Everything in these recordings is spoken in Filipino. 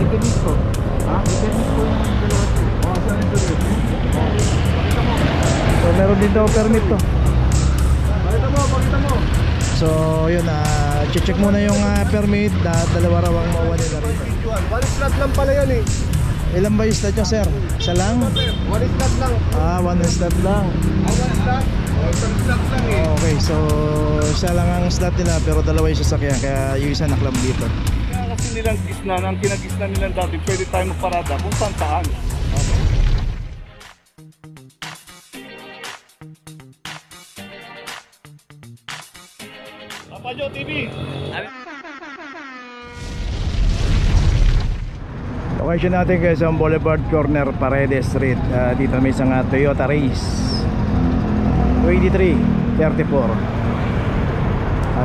permit ko. Ha? May permit ko yung dalawa. Saan yung permit? Pakita mo. So meron din daw permit to. Pakita mo. So yun, check muna yung permit. Dalawa raw ang mawa nila rito. One slot lang pala yan eh. Ilan ba yung slot nyo, sir? Isa lang? One slot lang. One slot lang. One slot? Isang slot lang eh. Okay, so isa lang ang slot nila pero dalawa yung sasakyan, kaya yung isa naklam dito. Kaya kasi nilang gisnan, ang kinagisnan nilang dati, pwede tayo magparada kung saan. Okay. Papajo TV! Location natin guys ang Boulevard Corner, Paredes Street. Dito may isang Toyota Race 2334.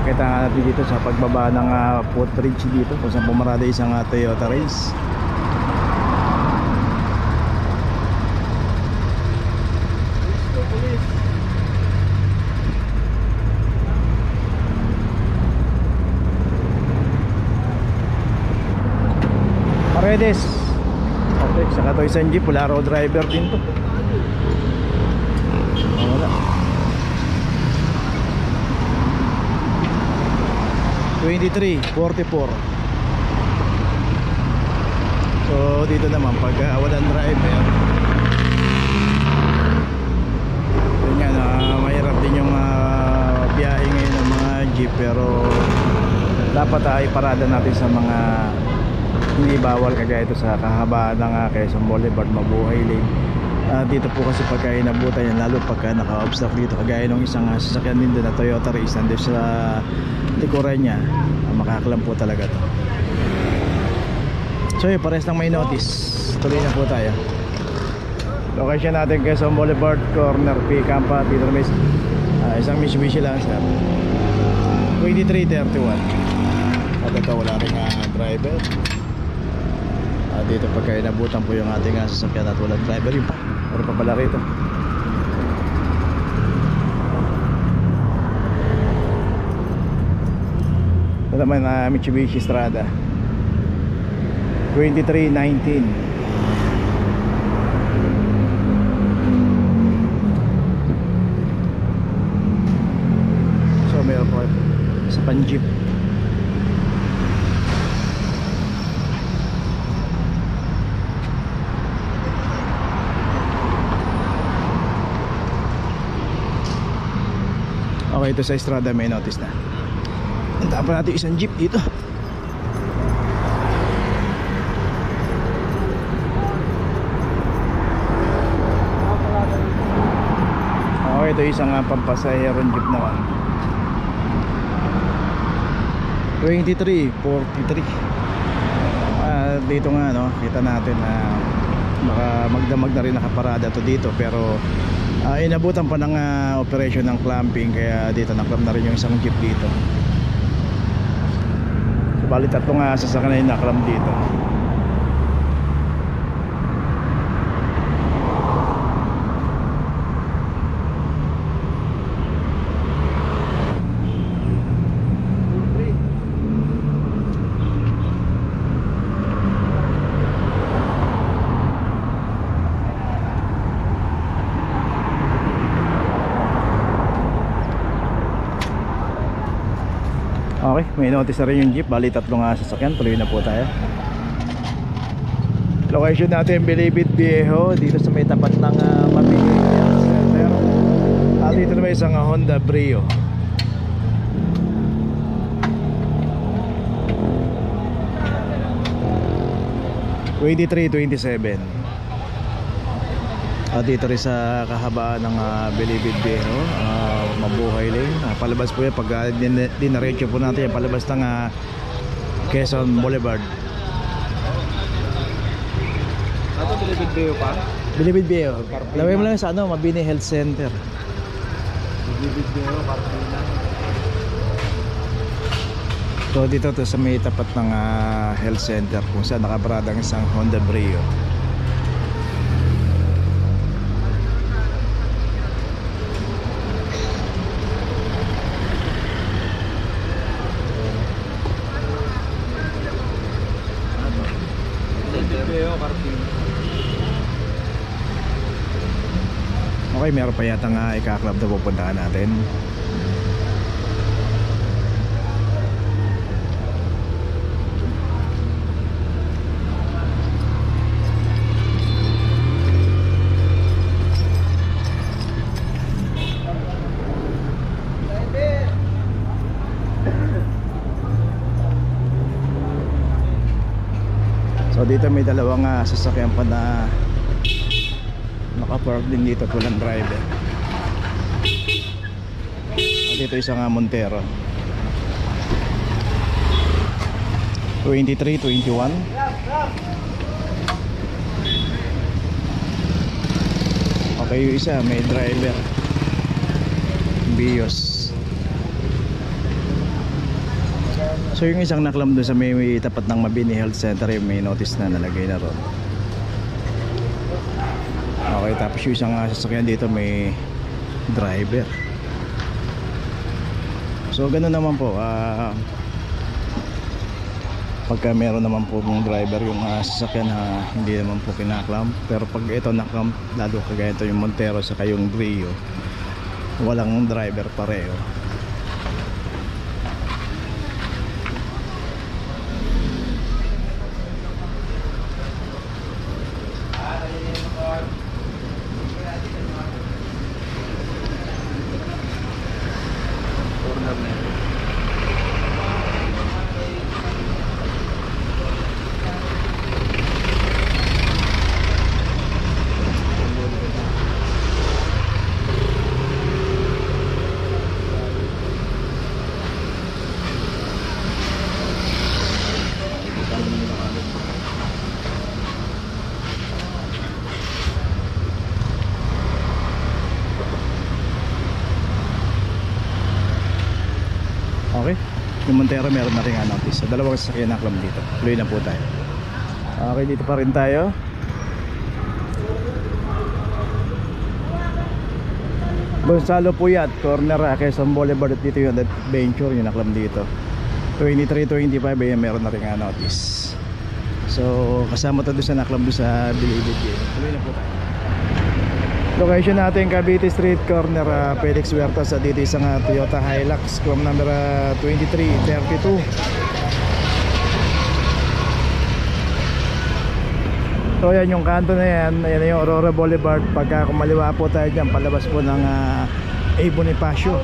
Kita nga natin dito sa pagbaba ng footbridge dito kung saan pumarada isang Toyota Race. Paredes. Okay, saka to isang jeep, wala road driver din to. Wala. 2344. So dito naman pag walang driver, yun nga, mahirap din yung biyahe ngayon ng mga jeep, pero dapat ay parada natin sa mga hindi bawal, kagaya ito sa kahabaan ng Quezon Boulevard, Mabuhay Lane. Dito po kasi pagka inabutan yan, lalo pagka naka-obstacle dito, kagaya nung isang sasakyan din doon na Toyota Race, nandun sa likuran niya, makakalam po talaga to. So yun, pares lang may notice. Tuloy na po tayo. Location natin Quezon Boulevard Corner, P-Campa. Dito may isang Mitsubishi Lancer 2331. At ito wala rin driver. Dito pagka inabutan po yung ating sasakyan at walang driver, yun pa, meron pa pala rito. Ito naman Mitsubishi Strada 2319. So meron po sa pan-jeep. Okay, ito sa Estrada may notice na. Puntaan pa natin isang jeep dito. Okay, ito isang pampasahero jeep naman 2343. Dito nga no, kita natin na baka magdamag na rin nakaparada to dito, pero inabutan pa ng operation ng clamping, kaya dito naklam na rin yung isang jeep dito. So bali tatlong sasakyan na yung naklam dito. Okay, may notice na rin yung jeep. Bali tatlong sasakyan. Tuloy na po tayo. Location natin Bilibid Viejo, dito sa may tapat ng Mabini Center. Dito na may isang Honda Brio 2327. Dito rin sa kahabaan ng Bilibid Viejo, Mabuhay Lane. Palabas po yan pag dinaretso po natin yan, palabas ng Quezon Boulevard. Ito Bilibid Viejo pa? Bilibid Viejo. Laway mo lang sa Mabini Health Center. Bilibid Viejo, Partina. So dito to sa may tapat ng health center kung saan nakaparada ang isang Honda Brio. Leo, Carping. Okay, meron pa yata nga ika-club na pupuntahan natin. So dito may dalawang sasakyan pa na naka-park din dito, walang driver. At dito isang Montero 23, 21. Okay, yung isa may driver, Vios. So yung isang naklam doon sa may tapat ng Mabini Health Center, yung may notice na nalagay na ron. Okay, tapos yung isang sasakyan dito may driver. So ganoon naman po, pagka meron naman po ng driver yung sasakyan, hindi naman po kinaklam. Pero pag ito naklam, lalo kagaya ito yung Montero saka yung Brio, walang driver pareho. Okay, yung Montero meron na rin notice. So dalawang sasakyan na club dito. Tuloy na po tayo. Okay, dito pa rin tayo. Gonzalo Puyat, corner Quezon Boulevard. At dito yung adventure, yung naklam dito 23-25, ayan meron na rin notice. So kasama to doon sa naklam doon sa Bilibid. Tuloy na po tayo. Location natin Cavite Street, corner Felix Huertas. At dito isang Toyota Hilux from number 2332. So yan yung kanto na yan, yan yung Aurora Boulevard. Pagka kumaliwa po tayo dyan, palabas po ng A. Bonifacio.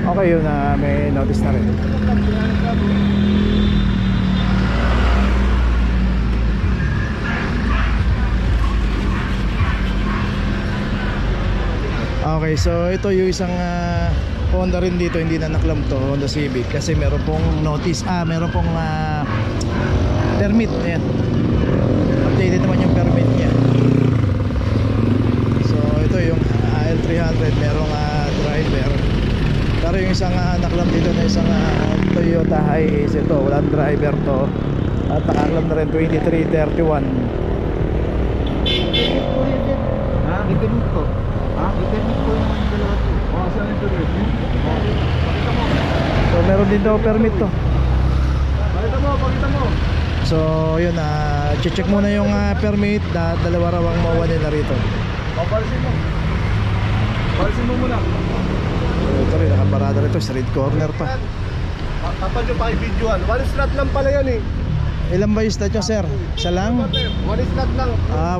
Okay, yun na may notice na rin. Okay, so ito yung isang Honda rin dito, hindi na naklam to, Honda Civic, kasi meron pong notice, meron pong permit. Ayan, updated naman yung permit niya. So ito yung L300, merong driver. Pero yung isang naklam dito na isang Toyota Hiace, ito walang driver to. At nakaklam na rin 2331. Ipermit ko. Ipermit ko yung dalawa to. Saan yung permit? So meron din daw permit to. Pakita mo. So yun, check muna yung permit. Dalawa raw ang mawa nila rito. Palisin mo. Palisin mo muna. ito rin, nakaparada rito, street corner pa. Kapag nyo pa i-videoan, one slot lang pala yan eh. Ilan ba yung slot nyo, sir? Isa lang? One slot lang.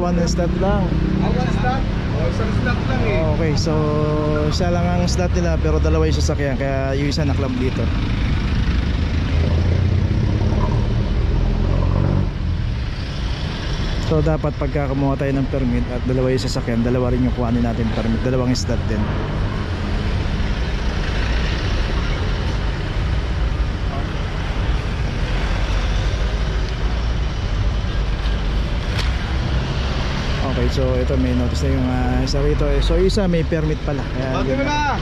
One slot lang. One slot? Isang slot lang eh. Okay, so isa lang ang slot nila pero dalawa yung sasakyan, kaya yung isa na-club dito. So dapat pagka kumuha tayo ng permit at dalawa yung sasakyan, dalawa rin yung kuhanin natin permit, dalawang slot din. Okay, so ito may notice na yung isa rito. So isa may permit pala. Kaya Bakit mo na?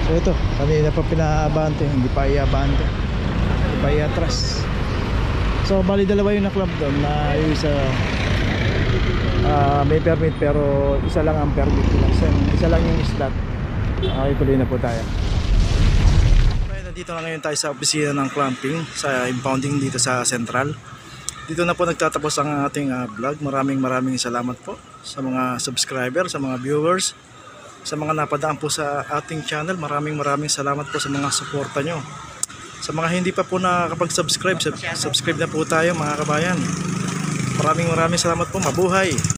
So ito, kanina pa pinaabante, hindi pa iabante, hindi pa iatras. So bali dalawa yung na-club doon na yung isa may permit pero isa lang ang permit nila. Isa lang yung slot. Okay, tuloy na po tayo. Okay, nandito na ngayon tayo sa opisina ng clamping sa impounding dito sa Central. Dito na po nagtatapos ang ating vlog. Maraming salamat po sa mga subscriber, sa mga viewers, sa mga napadaan po sa ating channel. Maraming salamat po sa mga suporta nyo. Sa mga hindi pa po nakakapag-subscribe, subscribe na po tayo mga kabayan. Maraming salamat po. Mabuhay!